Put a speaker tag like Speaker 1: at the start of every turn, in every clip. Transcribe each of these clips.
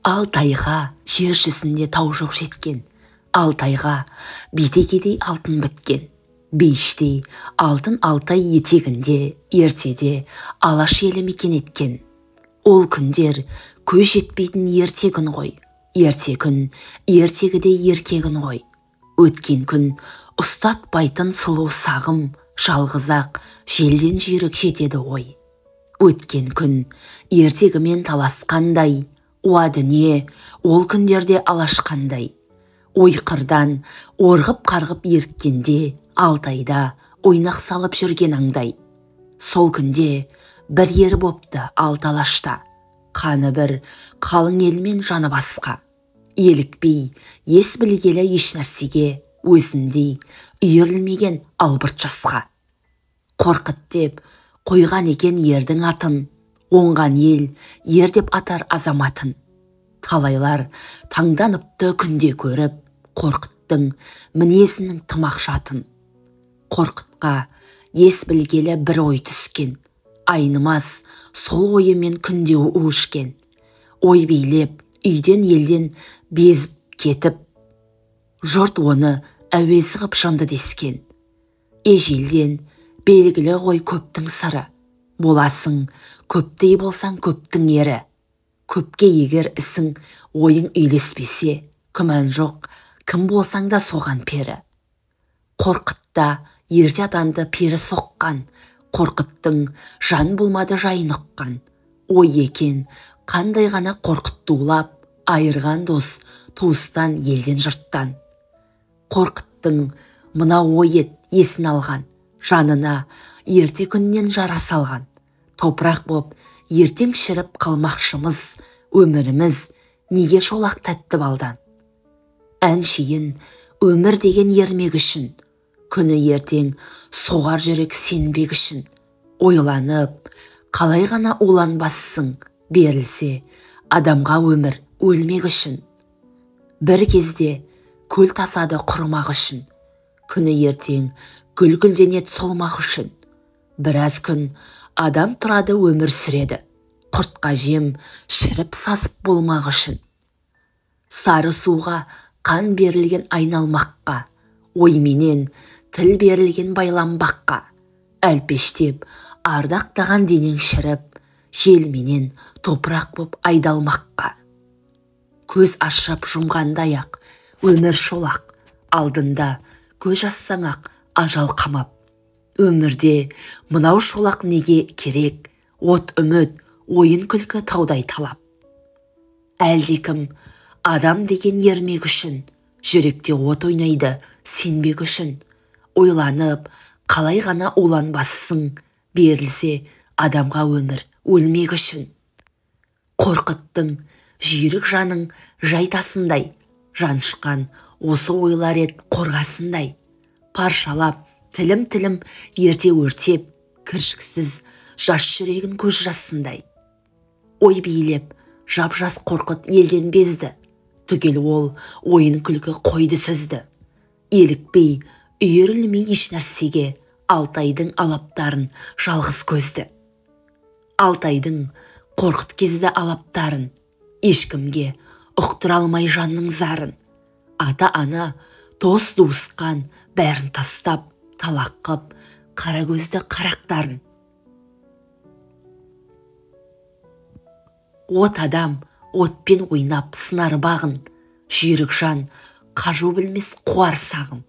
Speaker 1: Алтайға жер жүзінде тау жоқ жеткен, Алтайға бетегедей алтын біткен, бейіштей алтын Алтай етегінде ертеде алаш елі мекен еткен. Ол күндер көз жетпейтін ерте күн ғой, ерте күн ертегіде ерке күн ғой. Өткен күн ұстатпайтын сұлу сағым, жалғыз-ақ желден жүйрік жетеді ой. Өткен күн ертегімен таласқандай, уа дүние ол күндерде алашқандай. Ой қырдан орғып-қарғып еріккенде, Алтайда ойнақ салып жүрген аңдай. Сол күнде бір ер бопты алты алашта, қаны бір қалың елмен жаны басқа. Елікпей ес білгелі еш нәрсеге, өзіндей үйірілмеген албырт жасқа. Қорқыт деп қойған екен ердің атын, оңған ел ер деп атар азаматын. Талайлар таңданыпты күнде көріп, Қорқыттың мінезінің тымақ жатын. Қорқытқа ес білгелі бір ой түскен, айнымас сол ойымен күнде өшкен. Ой билеп үйден елден безіп кетіп, жұрт оны әуезі ғып жынды дескен. Ежелден белгілі ғой көптің сыры, боласың көптей болсаң көптің ері. Көпке егер ісің ойың үйлеспесе, күмән жоқ, кім болсаң да соған пері. Қорқытта ерте атанды пері соққан, Қорқыттың жан болмады жайын ұққан. Ой екен қандай ғана Қорқытты улап, айырған дос туыстан елден жұрттан. Қорқыттың мына ой ет есін алған, жанына ерте күннен жара салған. Топырақ боп ертең шіріп қалмақшымыз, өміріміз неге шолақ тәтті балдан. Әншейін өмір деген ермек үшін, күні ертең соғар жүрек сенбек үшін. Ойланып, қалай ғана уланбассың, берілсе адамға өмір өлмек үшін. Бір кезде көл тасады құрмақ үшін, күні ертең гүл-гүлденет солмақ үшін. Біраз күн адам тұрады өмір сүреді, құртқа жем шіріп сасып болмақ үшін. Сары суға қан берілген айналмаққа, ойменен тіл берілген байланбаққа. Әлпештеп ардақтаған денең шіріп, желменен топырақ боп айдалмаққа. Көз ашып жұмғандай-ақ өмір шолақ, алдында көз ашсаң-ақ ажал қамап. Өмірде мынау шолақ неге керек, от үміт, ойын күлкі таудай талап. Әлдекім адам деген ермек үшін, жүректе от ойнайды сенбек үшін. Ойланып, қалай ғана уланбассың, берілсе адамға өмір өлмек үшін. Қорқыттың жүйрік жаның жайтасындай, жаншқан осы ойлар ет қорғасындай. Паршалап тілім-тілім ерте өртеп, кіршіксіз жас жүрегін көз жасындай. Ой билеп жап-жас Қорқыт елден безді, түгел ол ойын күлкі қойды сөзді. Елікпей үйірілмей еш нәрсеге, Алтайдың алаптарын жалғыз көзді. Алтайдың Қорқыт кезді алаптарын, ешкімге ұқтыра алмай жанның зарын. Ата-ана, дос-дуысқан бәрін тастап, талақ қып қара көзді қарақтарын. От адам отпен ойнап сынар бағын, жүйрік жан қажу білмес қуар сағым.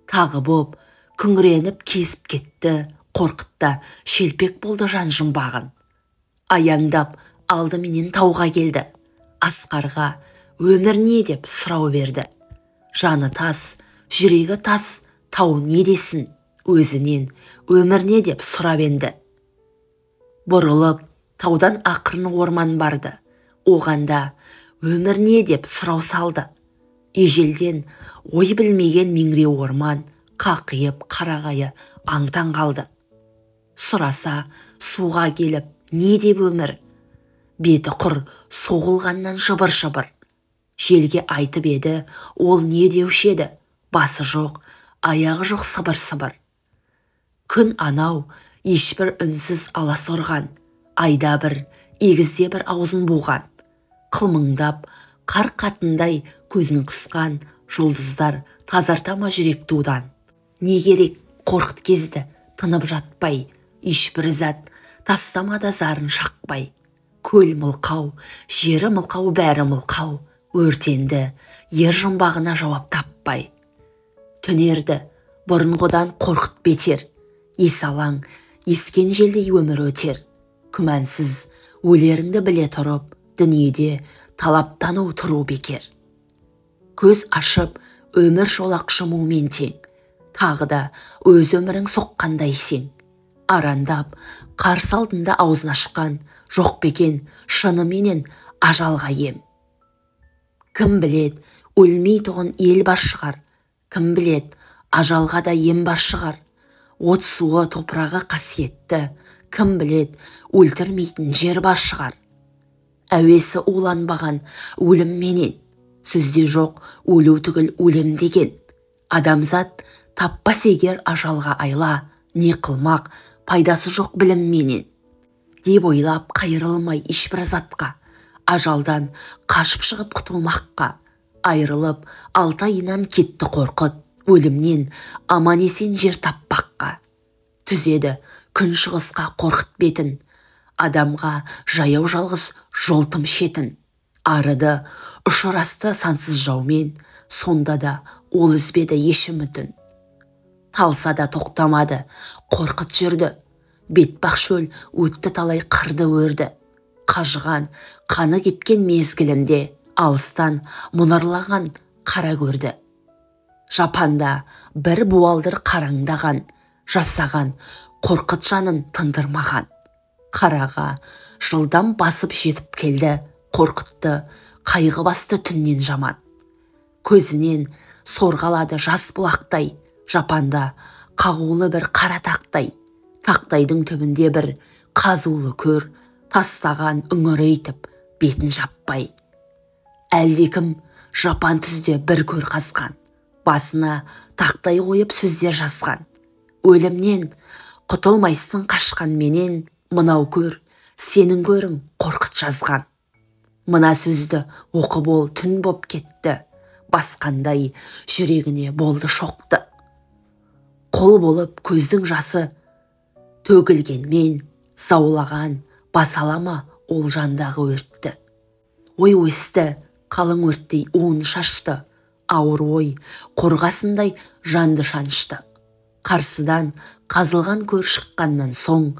Speaker 1: Тағы боп күңіреніп кесіп кетті, Қорқытта шелпек болды жан жұмбағын. Аяңдап алдыменен тауға келді, Асқарға өмір не деп сұрау берді. Жаны тас, жүрегі тас, тау не десін, өзінен өмір не деп сұрап енді. Бұрылып таудан ақырын орман барды, оғанда өмір не деп сұрау салды. Ежелден ой білмеген меңіреу орман, қақиып қарағайы аңтан қалды. Сұраса суға келіп не деп өмір, беті құр соғылғаннан жыбыр-жыбыр. Желге айтып еді, ол не деуші еді, басы жоқ, аяғы жоқ сыбыр-сыбыр. Күн анау ешбір үнсіз алас ұрған, айда бір, егізде бір аузын буған. қылмыңдап қар қатындай көзін қысқан жұлдыздар тазарта ма жүрек тудан. Не керек қорқыт кезді тынып жатпай, ешбір зат тастамада зарын шақпай. Көл мылқау, жері мылқау, бәрі мылқау, өртенді ер жұмбағына жауап таппай. Түнерді бұрынғыдан қорқыт бетер, есалаң ескен желдей өмір өтер. Күмәнсіз өлеріңді біле тұрып, дүниеде талаптану тұру бекер. Көз ашып өмір жолақ шымумен тең, тағы да өз өмірің соққандай сең. Арандап қарсы алдында аузын ашқан, жоқ бекен шыныменен ажалға ем. Кім білет, өлмейтұғын ел бар шығар, кім білет, ажалға да ем бар шығар. От суы топырағы қасиетті, кім білет, өлтірмейтін жер бар шығар. Әуесі уланбаған өлімменен, сөзде жоқ өлу түгіл өлім деген. Адамзат таппас егер ажалға айла, не қылмақ пайдасы жоқ білімменен. Деп ойлап қайырылмай ешбір затқа, ажалдан қашып шығып құтылмаққа. Айырылып алтайынан кетті қорқыт, өлімнен аман есен жер таппаққа. Түзеді күн шығысқа қорқыт бетін, адамға жаяу жалғыз жол тым шетін. Арыды ұшырасты сансыз жаумен, сонда да ол үзбеді еш үмітін. Талса да тоқтамады, қорқыт жүрді, бетпақ шөл өтті талай қырды өрді. Қажыған, қаны кепкен мезгілінде, алыстан мұнарлаған қара көрді. Жапанда бір буалдыр қараңдаған, жасаған қорқыт жанын тындырмаған. Қараға жылдам басып жетіп келді, қорқытты қайғы басты түннен жаман. Көзінен сорғалады жас бұлақтай, жапанда қағулы бір қара тақтай. Тақтайдың түбінде бір қазулы көр, тастаған үңірейтіп бетін жаппай. Әлдекім жапан түзде бір көр қазған, басына тақтай қойып сөздер жазған. Өлімнен құтылмайсың қашқан менен, мынау көр сенің көрің қорқыт жазған. Мына сөзді оқып ол түн боп кетті, басқандай жүрегіне болды шоқты. Қол болып көздің жасы төгілгенмен, заулаған басалама ол жандағы өртті. Ой өсті қалың өрттей уын шашты, ауыр ой қорғасындай жанды шанышты. Қарсыдан қазылған көр шыққаннан соң,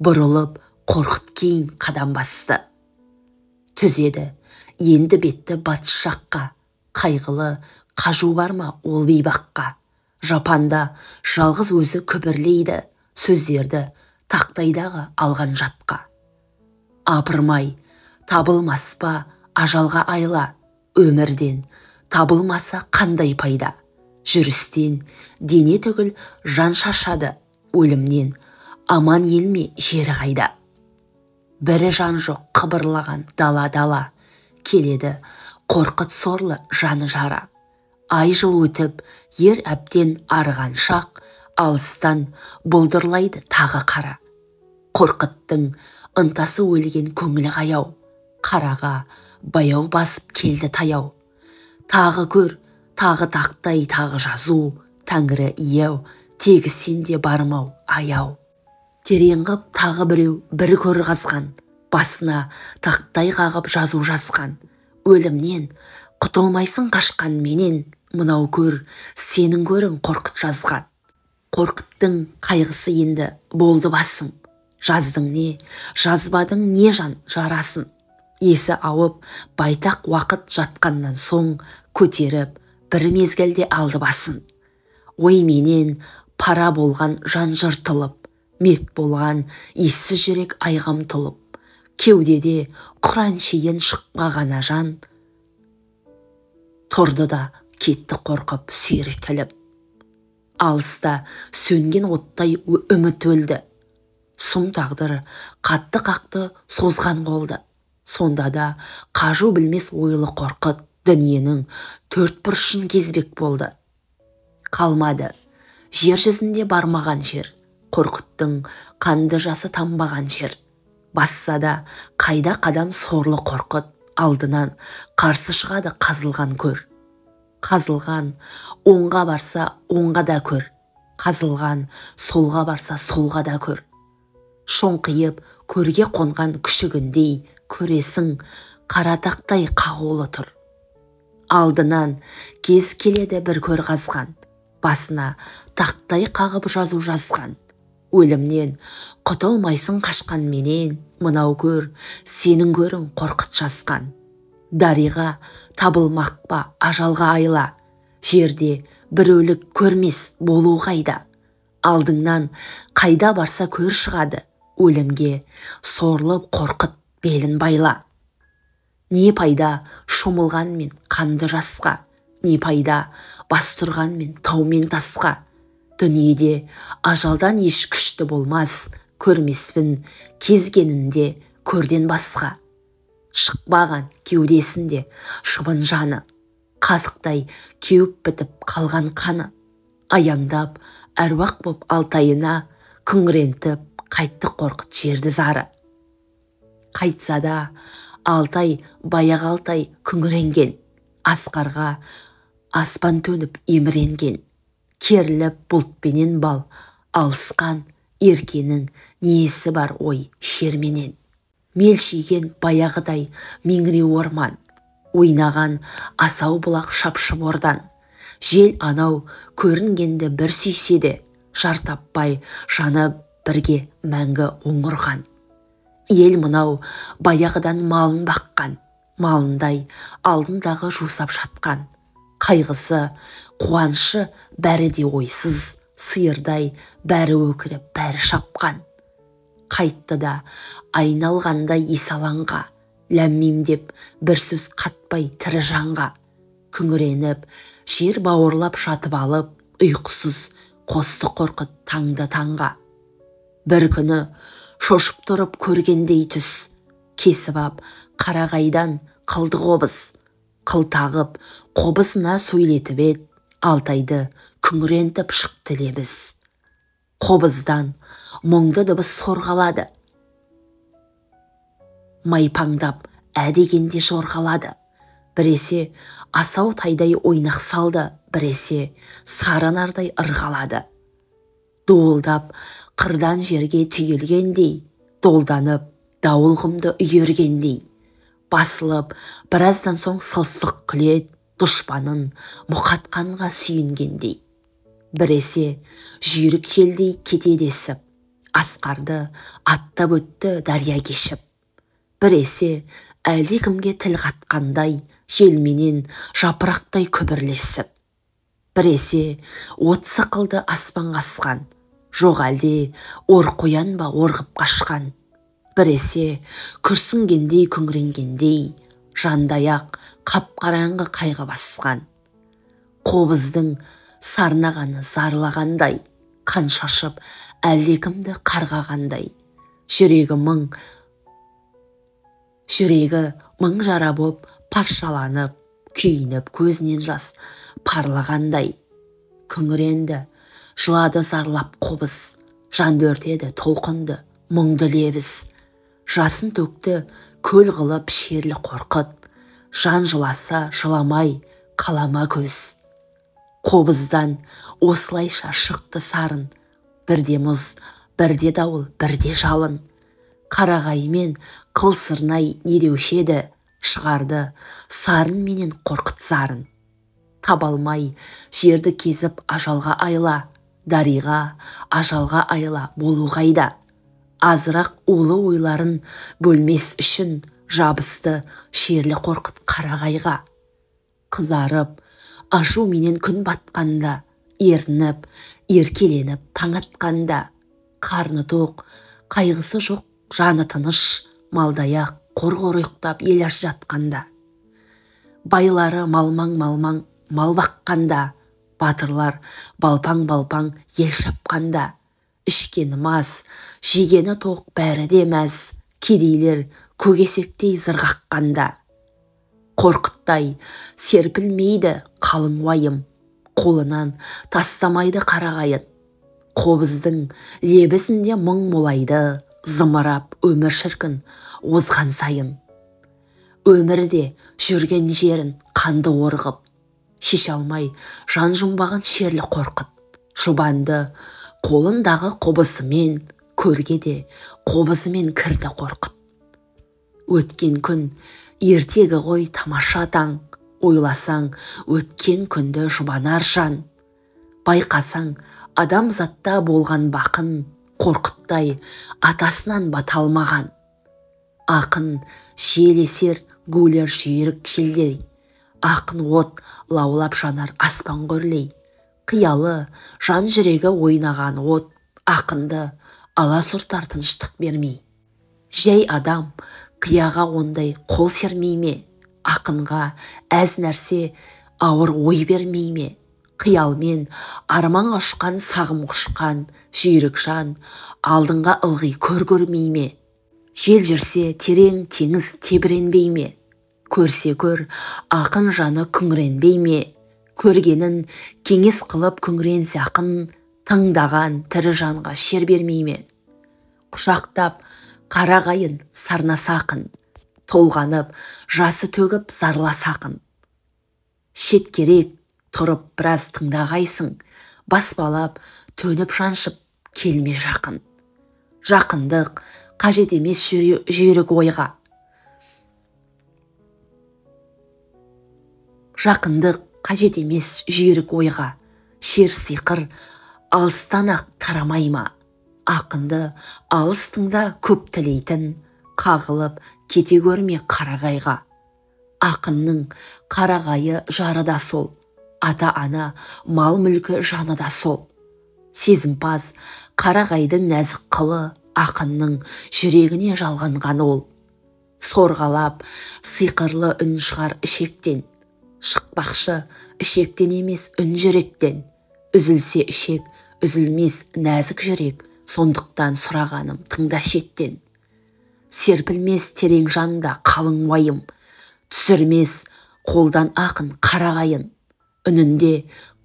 Speaker 1: бұрылып қорқыт кейін қадам басты. Түзеді енді бетті батыс жаққа, қайғылы қажу бар ма ол бейбаққа. Жапанда жалғыз өзі күбірлейді, сөздерді тақтайдағы алған жатқа. Апырмай, табылмас па ажалға айла, өмірден табылмаса қандай пайда. Жүрістен дене түгіл жан шашады, өлімнен аман елме жері қайда. Бірі жан жоқ қыбырлаған дала-дала, келеді қорқыт сорлы жаны жара. Ай жыл өтіп ер әбден арыған шақ, алыстан бұлдырлайды тағы қара. Қорқыттың ынтасы өлген көңілі қаяу, қараға баяу басып келді таяу. Тағы көр, тағы тақтай, тағы жазу, тәңірі ияу, тегі сенде бармау аяу. Терең қып тағы біреу бір көр қазған, басына тақтай қағып жазу жазған. Өлімнен құтылмайсың қашқан менен, мынау көр сенің көрің қорқыт жазған. Қорқыттың қайғысы енді болды басым, жаздың не, жазбадың не жан жарасын. Есі ауып байтақ уақыт жатқаннан соң, көтеріп бір мезгілде алды басын. Ой менен пара болған жан жыртылып, мет болған ессіз жүрек айғам тұлып. Кеудеде құран шейін шықпағана жан, тұрды да кетті қорқып сүйретіліп. Алыста сөнген оттай үміт өлді, сұм тағдыр қатты қақты созған қолды. Сонда да қажу білмес ойлы қорқыт дүниенің төрт бұрышын кезбек болды. Қалмады жер жүзінде бармаған жер, қорқыттың қанды жасы тамбаған жер. Басса да қайда қадам сорлы қорқыт, Алдынан қарсы шығады қазылған көр. Қазылған оңға барса оңға да көр. Қазылған солға барса солға да көр. Шоңқиып көрге қонған күшігіндей көресің қара тақтай қағулы тұр. Алдынан кез келеді бір көр қазған, басына тақтай қағып жазу жазған. Өлімнен құтылмайсың қашқанменен, мынау көр сенің көрің қорқыт жазған. Дариға табылмақ па ажалға айла, жерде бір өлік көрмес болу қайда. Алдыңнан қайда барса көр шығады, өлімге сорлып қорқыт белін байла. Не пайда шомылғанмен қанды жасқа, не пайда бас тұрғанмен таумен тасқа. Дүниеде ажалдан еш күшті болмас, көрмеспін кезгенінде көрден басқа. Шықпаған кеудесінде шыбын жаны, қазықтай кеуіп бітіп қалған қаны. Аяңдап әруақ боп алтайына, күңірентіп қайтты қорқыт жерді зары. Қайтса да Алтай баяғы Алтай күңіренген, асқарға аспан төніп еміренген. Керіліп бұлтпенен бал алысқан, еркенің несі бар ой шерменен. Мелшиген баяғыдай меңіреу орман, ойнаған асау бұлақ шапшып ордан. Жел анау көрінгенді бір сүйседе, жар таппай жаны бірге мәңгі оңырған. Ел мынау баяғыдан малын баққан, малындай алдындағы жусап жатқан. Қайғысы, қуанышы бәрі де ойсыз, сиырдай бәрі өкіріп бәрі шапқан. Қайтты да айналғандай есаланға, ләммим деп бір сөз қатпай тірі жанға. Күңіреніп жер бауырлап жатып алып, ұйқысыз қосты қорқыт таңды таңға. Бір күні шошып тұрып көргендей түс, кесіп ап қарағайдан қылды қобыз. Қыл тағып қобызына сөйлетіп ед, Алтайды күңірентіп шықты лебіз. Қобыздан мұңды дыбыс сорғалады, майпаңдап әдегенде жорғалады. Біресе асау тайдай ойнақ салды, біресе сары нардай ырғалады. Дуылдап қырдан жерге түйілгендей, долданып дауылғымды үйергендей. Басылып біраздан соң сылсық күлет, дұшпанын мұқатқанға сүйінгендей. Біресе жүйрік желдей кетедесіп, асқарды аттап өтті дария кешіп. Біресе әлдекімге тіл қатқандай, желменен жапырақтай күбірлесіп. Біресе от сықылды аспанға асқан, жоқ әлде ор қоян ба орғып қашқан. Біресе күрсінгендей күңіренгендей, жандаяқ қап-қараңғы қайғы басқан. Қобыздың сарнағаны зарлағандай, қан шашып әлдекімді қарғағандай. Жүрегі мың жара боп паршаланып, күйініп көзінен жас парлағандай. Күңіренді, жылады зарлап қобыз, жанды өртеді толқынды мұңды лебіз. Жасын төкті көл қылып шерлі қорқыт, жан жыласа жыламай қалама көз. Қобыздан осылайша шықты сарын, бірде мұз, бірде дауыл, бірде жалын. Қарағаймен қыл сырнай не деуші еді, шығарды сарын менен қорқыт зарын. Табалмай жерді кезіп ажалға айла, дариға ажалға айла болу қайда. Азырақ улы ойларын бөлмес үшін, жабысты шерлі қорқыт қарағайға. Қызарып ашу менен күн батқанда, ерініп еркеленіп таң атқанда. Қарны тоқ, қайғысы жоқ, жаны тыныш, малдаяқ қор-қор ұйықтап ел аш жатқанда. Байлары малмаң-малмаң мал баққанда, батырлар балпаң-балпаң ел шапқанда. Ішкені мас, жегені тоқ бәрі де мәз, кедейлер көкесектей зырғаққанда. Қорқыттай серпілмейді қалың уайым, қолынан тастамайды қарағайын. Қобыздың лебізінде мұң молайды, зымырап өмір шіркін озған сайын. өмірде жүрген жерін қанды орғып, шеше алмай жан жұмбаған шерлі қорқыт. Жұбанды қолындағы қобызымен, көрге де қобызымен кірді қорқыт. Өткен күн ертегі ғой тамаша таң, ойласаң өткен күнді жұбанар жан. Байқасаң адамзатта болған бақын, қорқыттай атасынан бата алмаған. Ақын желесер гулер жүйрік желдей, ақын от лаулап жанар аспан көрлей. Қиялы жан жүрегі ойнаған от, ақынды аласұртар тыныштық бермей. Жай адам қияға ондай қол сермей ме? Ақынға әз нәрсе ауыр ой бермей ме? Қиялмен арман ұшқан, сағым құшқан жүйрік жан алдыңға ылғи көрмей ме? Жел жүрсе терең теңіз тебіренбей ме? Көрсе көр, ақын жаны күңіренбей ме? Көргенін кеңес қылып күңіренсе ақын, тыңдаған тірі жанға шер бермей ме? Құшақтап қарағайын сарнаса ақын, толғанып жасы төгіп зарласа ақын. Шет керек тұрып біраз тыңдағайсың, баспалап төніп жаншып келме жақын. Жақындық қажет емес жүйрік ойға. Жақындық қажет емес жүйрік ойға. Шер сиқыр алыстан ақ тарамай ма? Ақынды алыстыңда көп тілейтін, қағылып кете көрме қарағайға. Ақынның қарағайы жары да сол, ата-ана мал мүлкі жаны да сол. Сезімпаз қарағайдың нәзік қылы, ақынның жүрегіне жалғанған ол. Сорғалап сиқырлы үн шығар ішектен, шықпақшы ішектен емес үн жүректен. Үзілсе ішек, үзілмес нәзік жүрек, сондықтан сұрағаным тыңда шеттен. Серпілмес терең жанда қалың уайым, түсірмес қолдан ақын қарағайын. Үнінде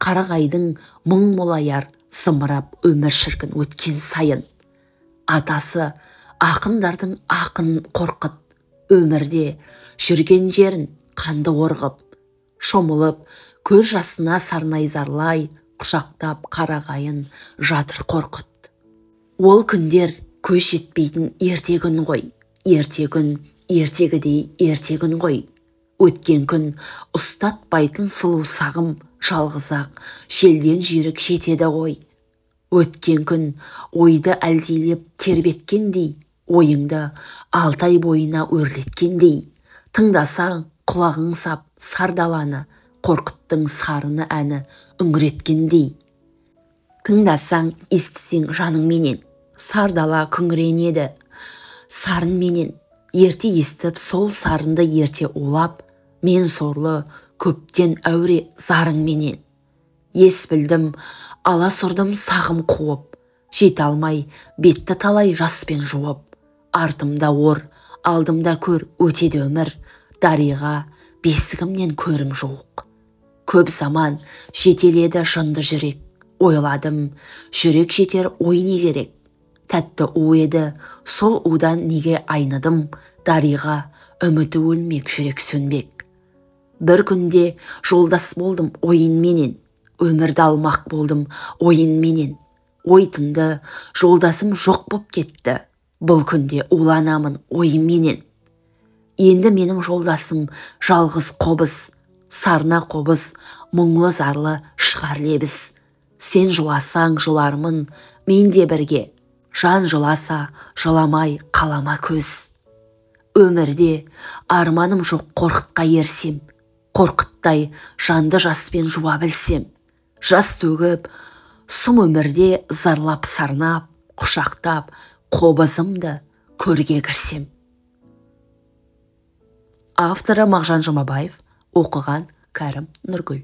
Speaker 1: қарағайдың мың молаяр, зымырап өмір шіркін өткен сайын. Атасы ақындардың ақын қорқыт, өмірде жүрген жерін қанды орғып. Шомылып көз жасына сарнай зарлай, құшақтап қарағайын жатыр қорқыт. Ол күндер көз жетпейтін ерте күн ғой, ерте күн ертегідей ерте күн ғой. Өткен күн ұстатпайтын сұлу сағым, жалғыз-ақ желден жүйрік жетеді ғой. Өткен күн ойды әлдилеп тербеткендей, ойыңды алтай бойына өрлеткендей. Тыңдасаң құлағың сап сардаланы, қорқыттың сарыны әні үңіреткендей. Тыңдасаң естісең жаныңменен, сардала күңіренеді сарынменен. Ерте естіп сол сарынды ерте улап, мен сорлы көптен әуре зарыңменен. Ес білдім, аласұрдым сағым қуып, жете алмай бетті талай жаспен жуып. Артымда ор, алдымда көр өтеді өмір, дариға бесігімнен көрім жуық. Көп заман жетеледі жынды жүрек, ойладым, жүрек жетер ой не керек. Тәтті у еді, сол удан неге айныдым, дариға үміті өлмек, жүрек сөнбек. Бір күнде жолдас болдым ойынменен, өмірді алмақ болдым ойынменен. Ой тынды, жолдасым жоқ боп кетті, бұл күнде уланамын ойымменен. Енді менің жолдасым жалғыз қобыз, сарна қобыз, мұңлы зарлы шығар лебіз. Сен жыласаң жылармын, мен де бірге, жан жыласа жыламай қалама көз. Өмірде арманым жоқ қорқытқа ерсем, қорқыттай жанды жаспен жуа білсем. Жас төгіп, сұм өмірде зарлап сарнап, құшақтап, қобызымды көрге кірсем. Авторы Мағжан Жұмабаев, оқыған Кәрім Нұргүл.